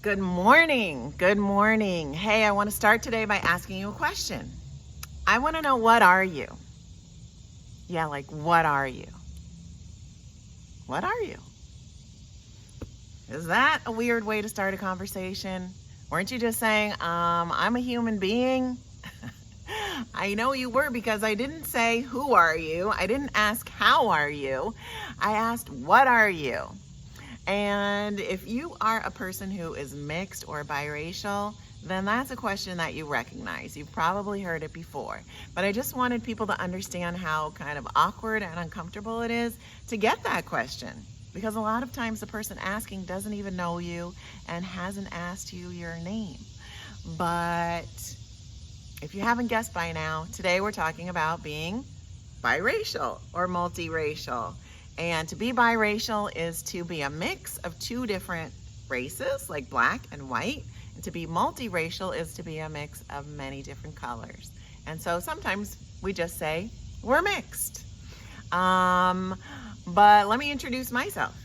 Good morning. Good morning. Hey, I want to start today by asking you a question. I want to know, what are you? Yeah, like, what are you? What are you? Is that a weird way to start a conversation? Weren't you just saying, I'm a human being? I know you were, because I didn't say, who are you? I didn't ask, how are you? I asked, what are you? And if you are a person who is mixed or biracial, then that's a question that you recognize. You've probably heard it before. But I just wanted people to understand how kind of awkward and uncomfortable it is to get that question. Because a lot of times the person asking doesn't even know you and hasn't asked you your name. But if you haven't guessed by now, today we're talking about being biracial or multiracial. And to be biracial is to be a mix of two different races, like black and white. And to be multiracial is to be a mix of many different colors. And so sometimes we just say we're mixed. But let me introduce myself.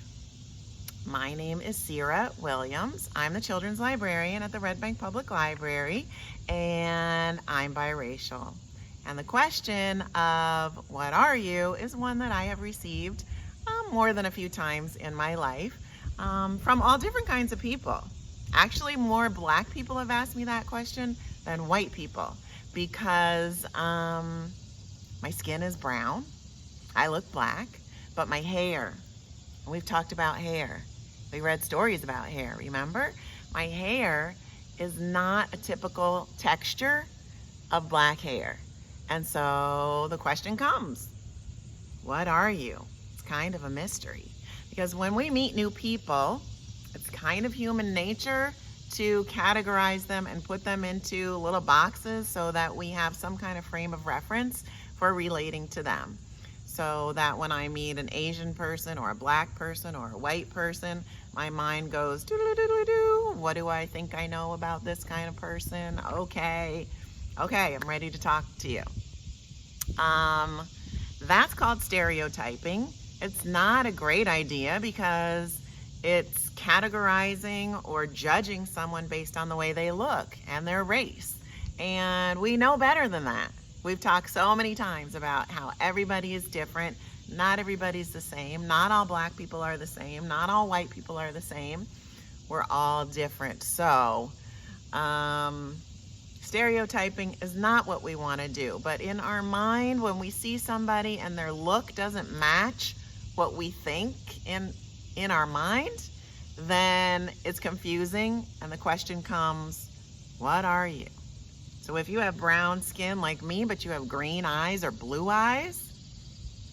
My name is Sira Williams. I'm the children's librarian at the Red Bank Public Library, and I'm biracial. And the question of what are you is one that I have received more than a few times in my life from all different kinds of people. Actually, more black people have asked me that question than white people, because my skin is brown, I look black, but my hair, and we've talked about hair. We read stories about hair, remember? My hair is not a typical texture of black hair. And so the question comes, what are you? It's kind of a mystery, because when we meet new people, it's kind of human nature to categorize them and put them into little boxes so that we have some kind of frame of reference for relating to them. So that when I meet an Asian person or a black person or a white person, my mind goes, doo-doo-doo-doo-doo. What do I think I know about this kind of person? Okay, I'm ready to talk to you. That's called stereotyping. It's not a great idea because it's categorizing or judging someone based on the way they look and their race. And we know better than that. We've talked so many times about how everybody is different. Not everybody's the same. Not all black people are the same. Not all white people are the same. We're all different. So, stereotyping is not what we want to do. But in our mind, when we see somebody and their look doesn't match what we think in our mind, then it's confusing, and the question comes, what are you? So if you have brown skin like me, but you have green eyes or blue eyes,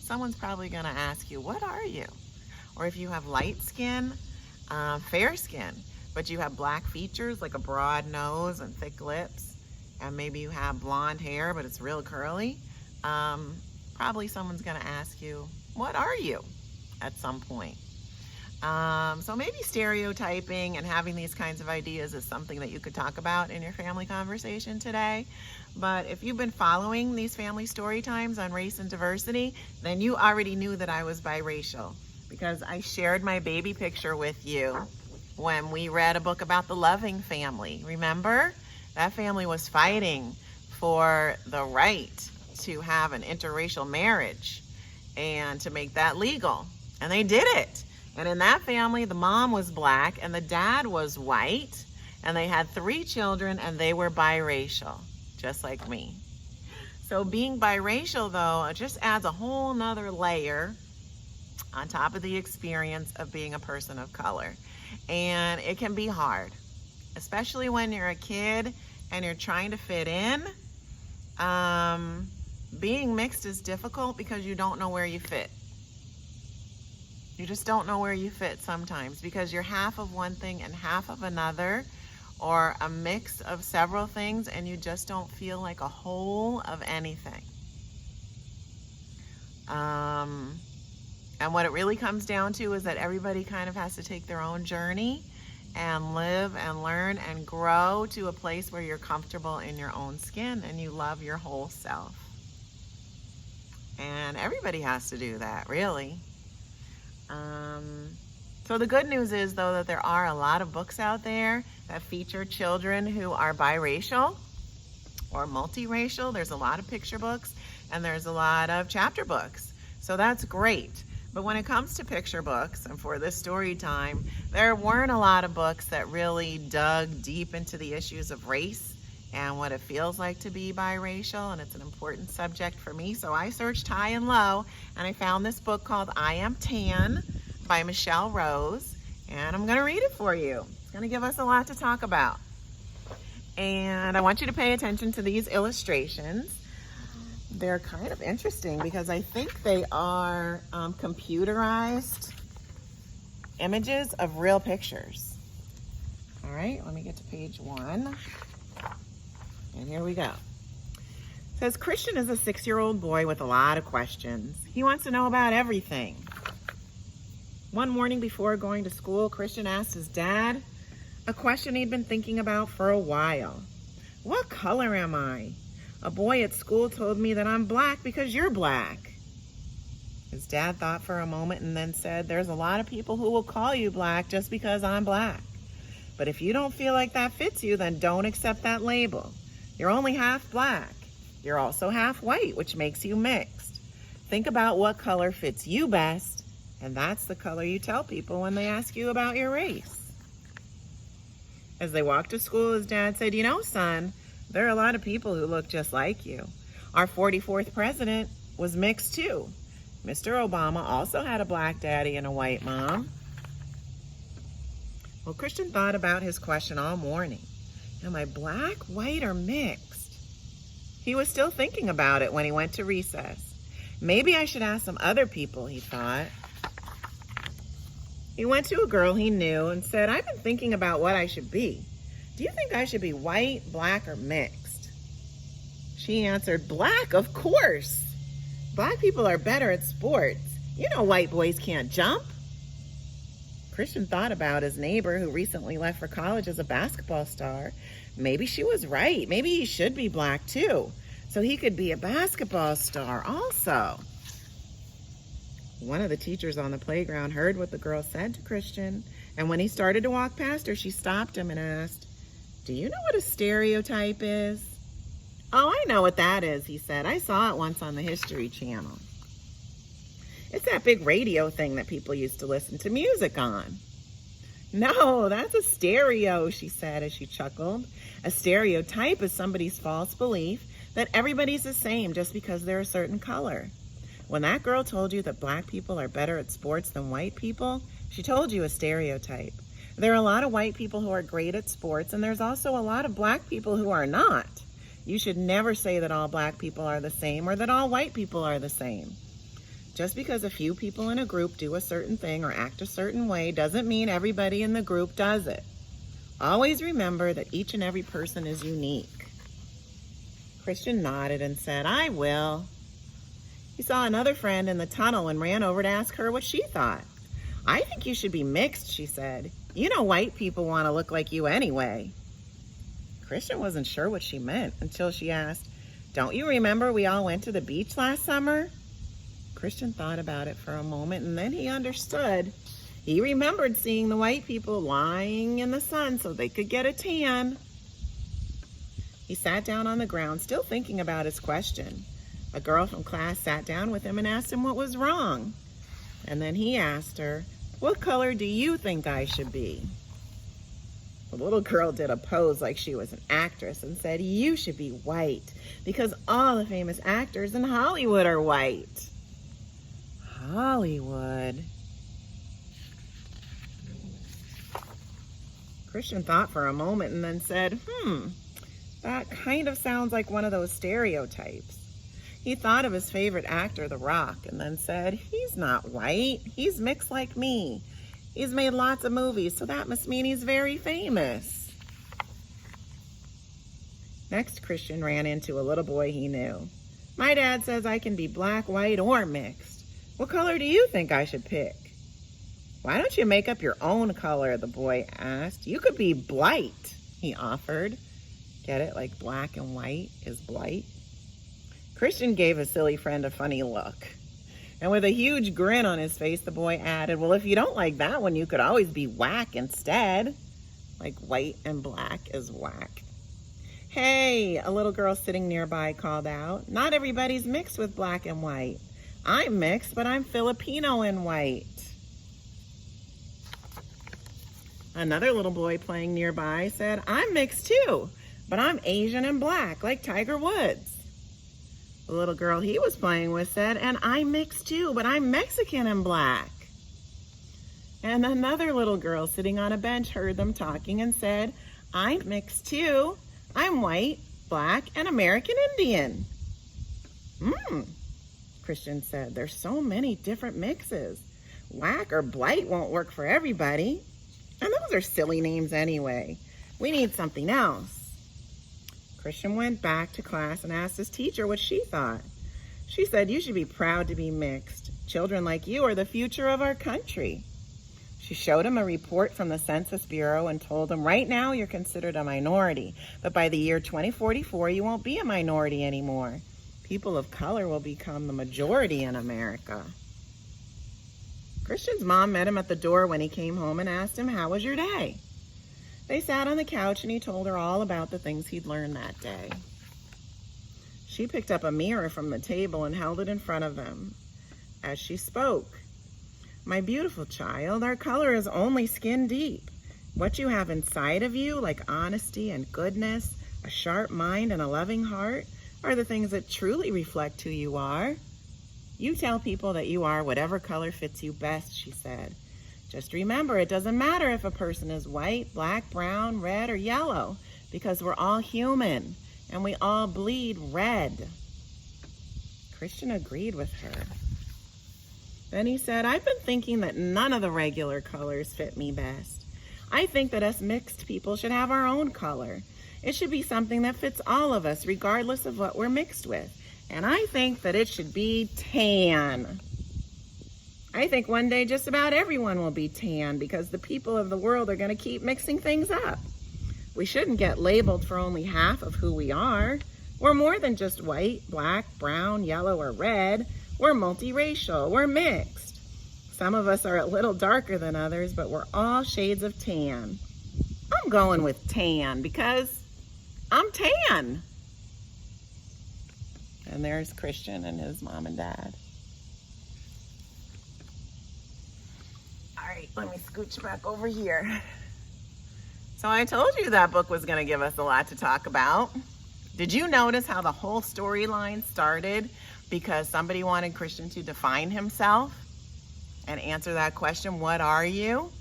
someone's probably going to ask you, what are you? Or if you have light skin, fair skin, but you have black features like a broad nose and thick lips, and maybe you have blonde hair, but it's real curly, probably someone's going to ask you, what are you, at some point. So maybe stereotyping and having these kinds of ideas is something that you could talk about in your family conversation today. But if you've been following these family story times on race and diversity, then you already knew that I was biracial, because I shared my baby picture with you when we read a book about the Loving family. Remember? That family was fighting for the right to have an interracial marriage and to make that legal. And they did it. And in that family, the mom was black and the dad was white, and they had 3 children, and they were biracial, just like me. So being biracial, though, just adds a whole nother layer on top of the experience of being a person of color. And it can be hard, especially when you're a kid and you're trying to fit in. Being mixed is difficult because you don't know where you fit. You just don't know where you fit sometimes, because you're half of one thing and half of another, or a mix of several things, and you just don't feel like a whole of anything. And what it really comes down to is that everybody kind of has to take their own journey and live and learn and grow to a place where you're comfortable in your own skin and you love your whole self. And everybody has to do that, really. So the good news is, though, that there are a lot of books out there that feature children who are biracial or multiracial. There's a lot of picture books and there's a lot of chapter books. So that's great. But when it comes to picture books, and for this story time, there weren't a lot of books that really dug deep into the issues of race and what it feels like to be biracial, and it's an important subject for me. So I searched high and low, and I found this book called I Am Tan by Michelle Rose, and I'm gonna read it for you. It's gonna give us a lot to talk about. And I want you to pay attention to these illustrations. They're kind of interesting because I think they are computerized images of real pictures. All right, let me get to page 1. And here we go. It says, Christian is a 6-year-old boy with a lot of questions. He wants to know about everything. One morning before going to school, Christian asked his dad a question he'd been thinking about for a while. What color am I? A boy at school told me that I'm black because you're black. His dad thought for a moment and then said, there's a lot of people who will call you black just because I'm black. But if you don't feel like that fits you, then don't accept that label. You're only half black. You're also half white, which makes you mixed. Think about what color fits you best, and that's the color you tell people when they ask you about your race. As they walked to school, his dad said, you know, son, there are a lot of people who look just like you. Our 44th president was mixed too. Mr. Obama also had a black daddy and a white mom. Well, Christian thought about his question all morning. Am I black, white, or mixed? He was still thinking about it when he went to recess. Maybe I should ask some other people, he thought. He went to a girl he knew and said, I've been thinking about what I should be. Do you think I should be white, black, or mixed? She answered, black, of course. Black people are better at sports. You know white boys can't jump. Christian thought about his neighbor who recently left for college as a basketball star. Maybe she was right. Maybe he should be black too, so he could be a basketball star also. One of the teachers on the playground heard what the girl said to Christian, and when he started to walk past her, she stopped him and asked, do you know what a stereotype is? Oh, I know what that is, he said. I saw it once on the History Channel. It's that big radio thing that people used to listen to music on. No, that's a stereo, she said as she chuckled. A stereotype is somebody's false belief that everybody's the same just because they're a certain color. When that girl told you that black people are better at sports than white people, she told you a stereotype. There are a lot of white people who are great at sports, and there's also a lot of black people who are not. You should never say that all black people are the same or that all white people are the same. Just because a few people in a group do a certain thing or act a certain way doesn't mean everybody in the group does it. Always remember that each and every person is unique. Christian nodded and said, I will. He saw another friend in the tunnel and ran over to ask her what she thought. I think you should be mixed, she said. You know white people want to look like you anyway. Christian wasn't sure what she meant until she asked, don't you remember we all went to the beach last summer? Christian thought about it for a moment and then he understood. He remembered seeing the white people lying in the sun so they could get a tan. He sat down on the ground, still thinking about his question. A girl from class sat down with him and asked him what was wrong. And then he asked her, what color do you think I should be? The little girl did a pose like she was an actress and said, you should be white because all the famous actors in Hollywood are white. Hollywood. Christian thought for a moment and then said, that kind of sounds like one of those stereotypes. He thought of his favorite actor, The Rock, and then said, he's not white. He's mixed like me. He's made lots of movies, so that must mean he's very famous. Next, Christian ran into a little boy he knew. My dad says I can be black, white, or mixed. What color do you think I should pick? Why don't you make up your own color, the boy asked. You could be blight, he offered. Get it? Like black and white is blight. Christian gave his silly friend a funny look. And with a huge grin on his face, the boy added, well, if you don't like that one, you could always be whack instead. Like white and black is whack. Hey, a little girl sitting nearby called out, not everybody's mixed with black and white. I'm mixed, but I'm Filipino and white. Another little boy playing nearby said, I'm mixed too, but I'm Asian and black, like Tiger Woods. The little girl he was playing with said, and I'm mixed too, but I'm Mexican and black. And another little girl sitting on a bench heard them talking and said, I'm mixed too. I'm white, black, and American Indian. Christian said, there's so many different mixes. Whack or blight won't work for everybody. And those are silly names anyway. We need something else. Christian went back to class and asked his teacher what she thought. She said, you should be proud to be mixed. Children like you are the future of our country. She showed him a report from the Census Bureau and told him, right now you're considered a minority, but by the year 2044, you won't be a minority anymore. People of color will become the majority in America. Christian's mom met him at the door when he came home and asked him, how was your day? They sat on the couch and he told her all about the things he'd learned that day. She picked up a mirror from the table and held it in front of them. As she spoke, my beautiful child, our color is only skin deep. What you have inside of you, like honesty and goodness, a sharp mind and a loving heart, are the things that truly reflect who you are. You tell people that you are whatever color fits you best, she said. Just remember, it doesn't matter if a person is white, black, brown, red, or yellow, because we're all human and we all bleed red. Christian agreed with her. Then he said, I've been thinking that none of the regular colors fit me best. I think that us mixed people should have our own color. It should be something that fits all of us, regardless of what we're mixed with. And I think that it should be tan. I think one day just about everyone will be tan because the people of the world are going to keep mixing things up. We shouldn't get labeled for only half of who we are. We're more than just white, black, brown, yellow, or red. We're multiracial. We're mixed. Some of us are a little darker than others, but we're all shades of tan. I'm going with tan because I'm tan. And there's Christian and his mom and dad. All right, let me scooch back over here. So I told you that book was going to give us a lot to talk about. Did you notice how the whole storyline started because somebody wanted Christian to define himself and answer that question, what are you?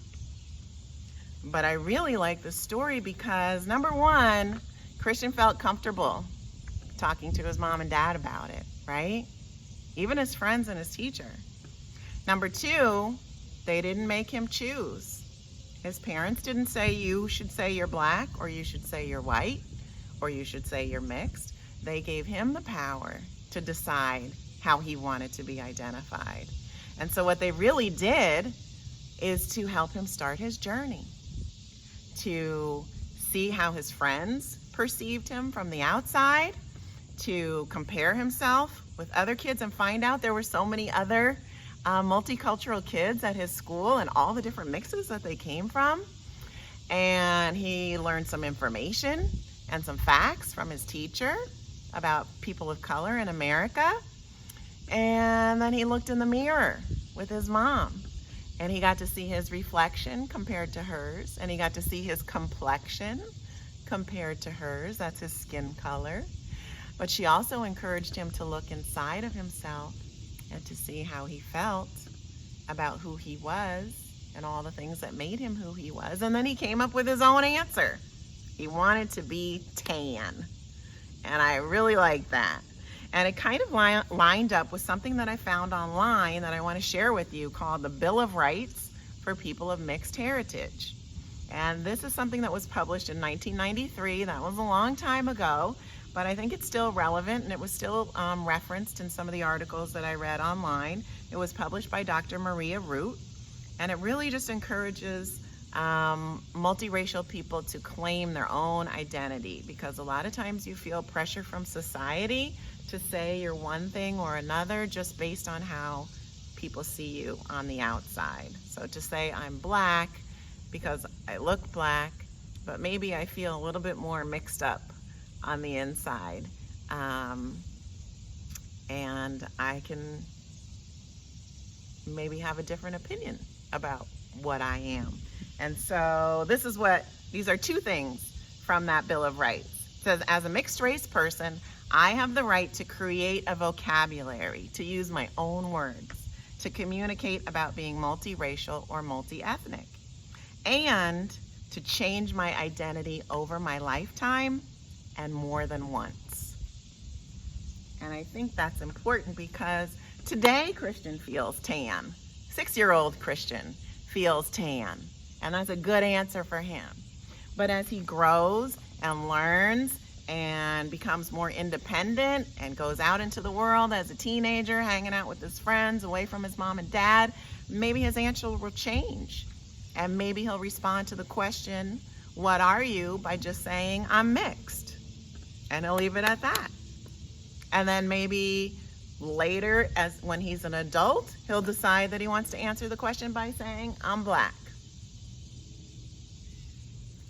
But I really like the story because, number one, Christian felt comfortable talking to his mom and dad about it, right? Even his friends and his teacher. Number two, they didn't make him choose. His parents didn't say you should say you're black or you should say you're white or you should say you're mixed. They gave him the power to decide how he wanted to be identified. And so what they really did is to help him start his journey, to see how his friends perceived him from the outside, to compare himself with other kids and find out there were so many other multicultural kids at his school and all the different mixes that they came from. And he learned some information and some facts from his teacher about people of color in America. And then he looked in the mirror with his mom and he got to see his reflection compared to hers, and he got to see his complexion compared to hers. That's his skin color. But she also encouraged him to look inside of himself and to see how he felt about who he was and all the things that made him who he was. And then he came up with his own answer. He wanted to be tan. And I really like that. And it kind of lined up with something that I found online that I want to share with you called the Bill of Rights for People of Mixed Heritage. And this is something that was published in 1993. That was a long time ago, but I think it's still relevant, and it was still referenced in some of the articles that I read online. It was published by Dr. Maria Root, and it really just encourages multiracial people to claim their own identity, because a lot of times you feel pressure from society to say you're one thing or another just based on how people see you on the outside. So to say I'm black because I look black, but maybe I feel a little bit more mixed up on the inside. And I can maybe have a different opinion about what I am. And so these are two things from that Bill of Rights. It says, as a mixed race person, I have the right to create a vocabulary, to use my own words, to communicate about being multiracial or multi-ethnic, and to change my identity over my lifetime and more than once. And I think that's important because today Christian feels tan. 6-year-old Christian feels tan. And that's a good answer for him. But as he grows and learns and becomes more independent and goes out into the world as a teenager, hanging out with his friends, away from his mom and dad, maybe his answer will change. And maybe he'll respond to the question, what are you, by just saying, I'm mixed. And he'll leave it at that. And then maybe later, when he's an adult, he'll decide that he wants to answer the question by saying, I'm black.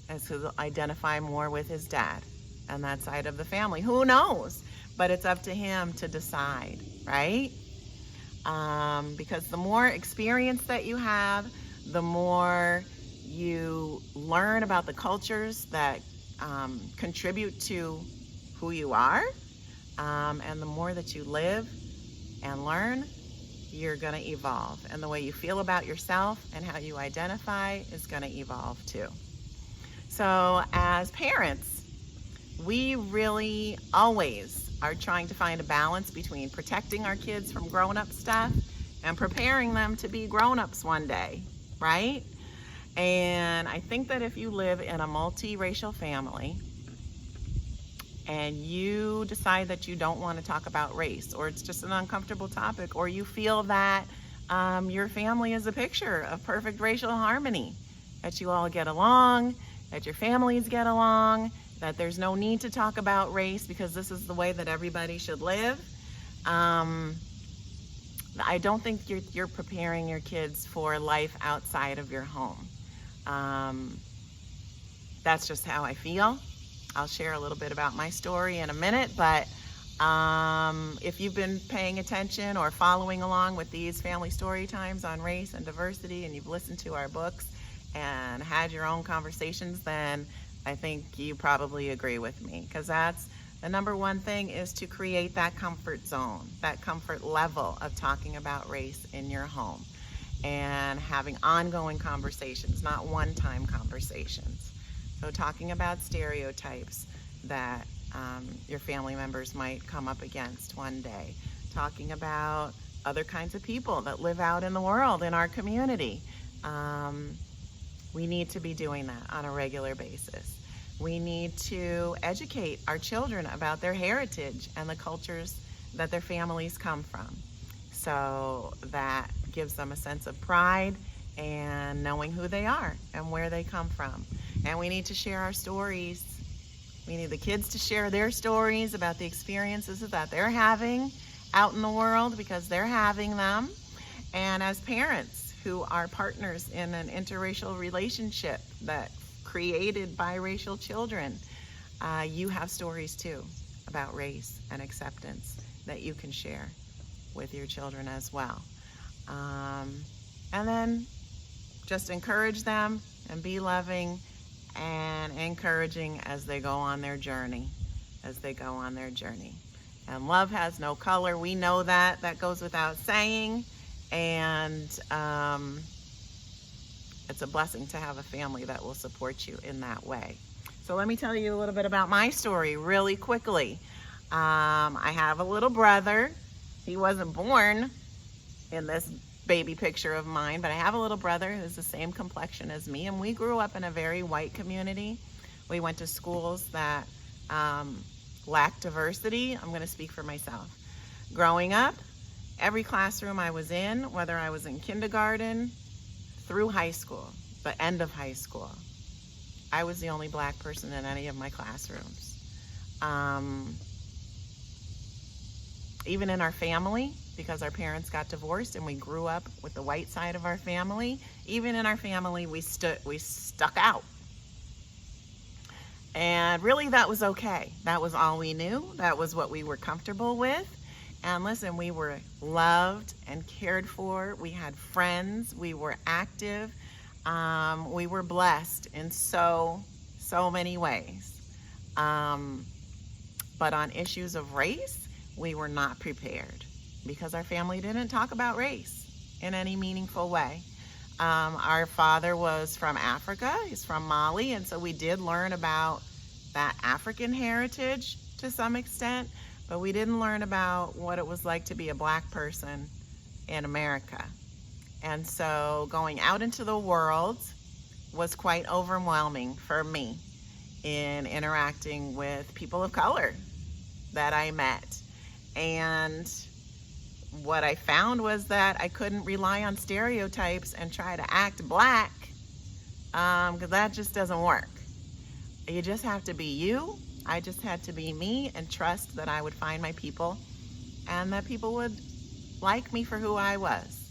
As he'll identify more with his dad and that side of the family. Who knows? But it's up to him to decide, right? Because the more experience that you have, the more you learn about the cultures that contribute to who you are, and the more that you live and learn, you're going to evolve. And the way you feel about yourself and how you identify is going to evolve too. So as parents, we really always are trying to find a balance between protecting our kids from grown-up stuff and preparing them to be grown-ups one day, right? And I think that if you live in a multiracial family and you decide that you don't want to talk about race, or it's just an uncomfortable topic, or you feel that your family is a picture of perfect racial harmony, that you all get along, that your families get along, that there's no need to talk about race because this is the way that everybody should live. I don't think you're preparing your kids for life outside of your home. That's just how I feel. I'll share a little bit about my story in a minute, but if you've been paying attention or following along with these family story times on race and diversity, and you've listened to our books and had your own conversations, then I think you probably agree with me, because that's the number one thing, is to create that comfort zone, that comfort level of talking about race in your home and having ongoing conversations, not one-time conversations. So talking about stereotypes that your family members might come up against one day, talking about other kinds of people that live out in the world, in our community. We need to be doing that on a regular basis. We need to educate our children about their heritage and the cultures that their families come from. So that gives them a sense of pride and knowing who they are and where they come from. And we need to share our stories. We need the kids to share their stories about the experiences that they're having out in the world, because they're having them. And as parents who are partners in an interracial relationship that created biracial children, you have stories too about race and acceptance that you can share with your children as well. And then just encourage them and be loving and encouraging as they go on their journey, And love has no color. We know that. That goes without saying. And it's a blessing to have a family that will support you in that way. So let me tell you a little bit about my story really quickly. I have a little brother. He wasn't born in this baby picture of mine, but I have a little brother who's the same complexion as me, and we grew up in a very white community. We went to schools that lacked diversity. I'm going to speak for myself. Growing up, every classroom I was in, whether I was in kindergarten through high school, the end of high school, I was the only black person in any of my classrooms. even in our family, because our parents got divorced and we grew up with the white side of our family, even in our family, we stuck out. And really, that was okay. That was all we knew. That was what we were comfortable with. And listen, we were loved and cared for. We had friends. We were active. We were blessed in so many ways. But on issues of race, we were not prepared because our family didn't talk about race in any meaningful way. Our father was from Africa. He's from Mali, and so we did learn about that African heritage to some extent, but we didn't learn about what it was like to be a Black person in America. And so going out into the world was quite overwhelming for me in interacting with people of color that I met. And what I found was that I couldn't rely on stereotypes and try to act Black, because that just doesn't work. You just have to be you. I just had to be me and trust that I would find my people and that people would like me for who I was.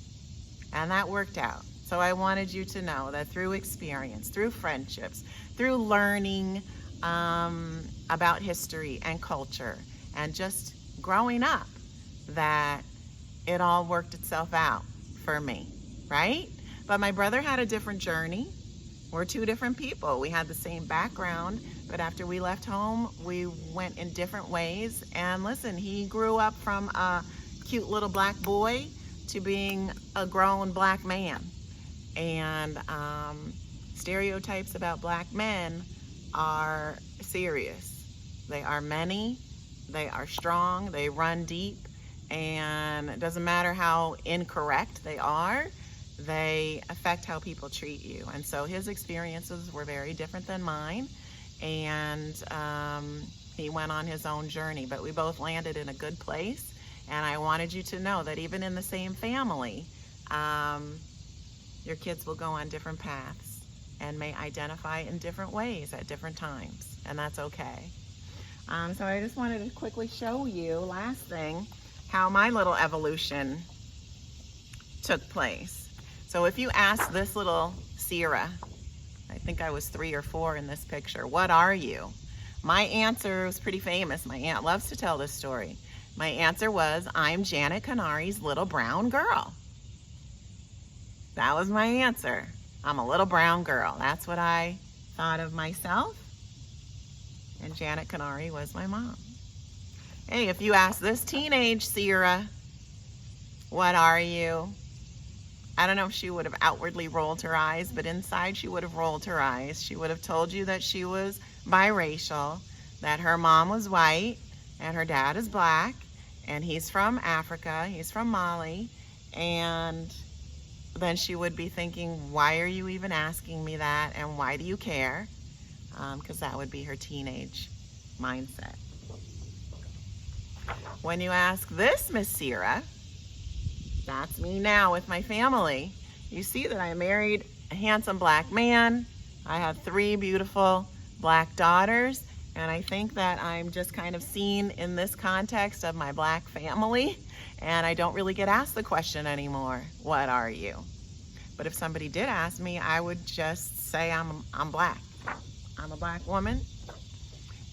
And that worked out. So I wanted you to know that through experience, through friendships, through learning about history and culture and just growing up, that it all worked itself out for me, right? But my brother had a different journey. We're two different people. We had the same background, but after we left home, we went in different ways. And listen, he grew up from a cute little Black boy to being a grown Black man. And stereotypes about Black men are serious. They are many, they are strong, they run deep, and it doesn't matter how incorrect they are, they affect how people treat you. And so his experiences were very different than mine, and he went on his own journey, but we both landed in a good place. And I wanted you to know that even in the same family, your kids will go on different paths and may identify in different ways at different times, and that's okay. So I just wanted to quickly show you, last thing, how my little evolution took place. So if you ask this little Sira, I think I was 3 or 4 in this picture, what are you? My answer was pretty famous. My aunt loves to tell this story. My answer was, I'm Janet Canari's little brown girl. That was my answer. I'm a little brown girl. That's what I thought of myself. And Janet Canari was my mom. Hey, if you ask this teenage Sira, what are you? I don't know if she would have outwardly rolled her eyes, but inside she would have rolled her eyes. She would have told you that she was biracial, that her mom was white and her dad is Black, and he's from Africa, he's from Mali, and then she would be thinking, why are you even asking me that, and why do you care? Because that would be her teenage mindset. When you ask this Miss Sira, that's me now with my family, you see that I married a handsome Black man. I have 3 beautiful Black daughters, and I think that I'm just kind of seen in this context of my Black family, and I don't really get asked the question anymore, what are you? But if somebody did ask me, I would just say I'm Black. I'm a Black woman.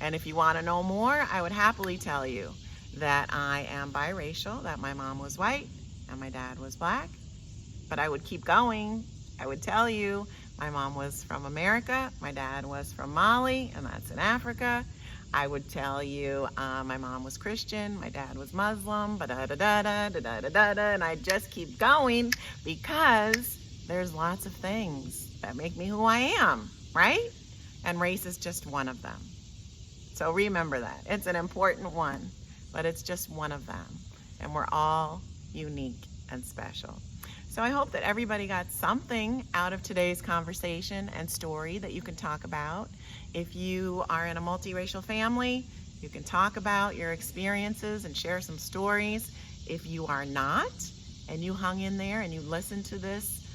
And if you want to know more, I would happily tell you that I am biracial, that my mom was white and my dad was Black. But I would keep going. I would tell you my mom was from America, my dad was from Mali, and that's in Africa. I would tell you my mom was Christian, my dad was Muslim, and I just keep going because there's lots of things that make me who I am, right? And race is just one of them. So remember that. It's an important one, but it's just one of them. And we're all unique and special. So I hope that everybody got something out of today's conversation and story that you can talk about. If you are in a multiracial family, you can talk about your experiences and share some stories. If you are not, and you hung in there and you listened to this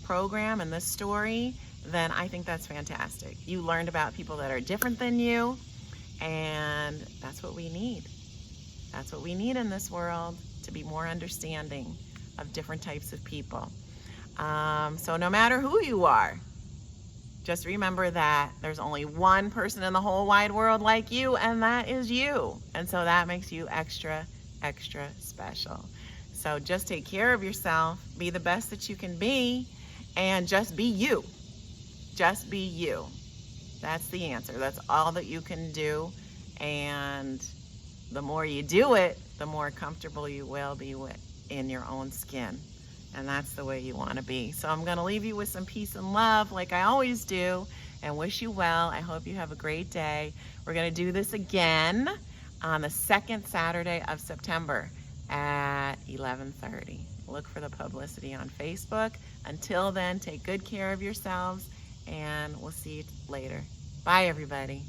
program and this story, then I think that's fantastic. You learned about people that are different than you, and that's what we need. That's what we need in this world, to be more understanding of different types of people. So no matter who you are, just remember that there's only one person in the whole wide world like you, and that is you. And so that makes you extra, extra special. So just take care of yourself, be the best that you can be, and just be you. Just be you. That's the answer. That's all that you can do. And the more you do it, the more comfortable you will be in your own skin. And that's the way you want to be. So I'm going to leave you with some peace and love like I always do, and wish you well. I hope you have a great day. We're going to do this again on the second Saturday of September at 11:30. Look for the publicity on Facebook. Until then, take good care of yourselves, and we'll see you later. Bye, everybody.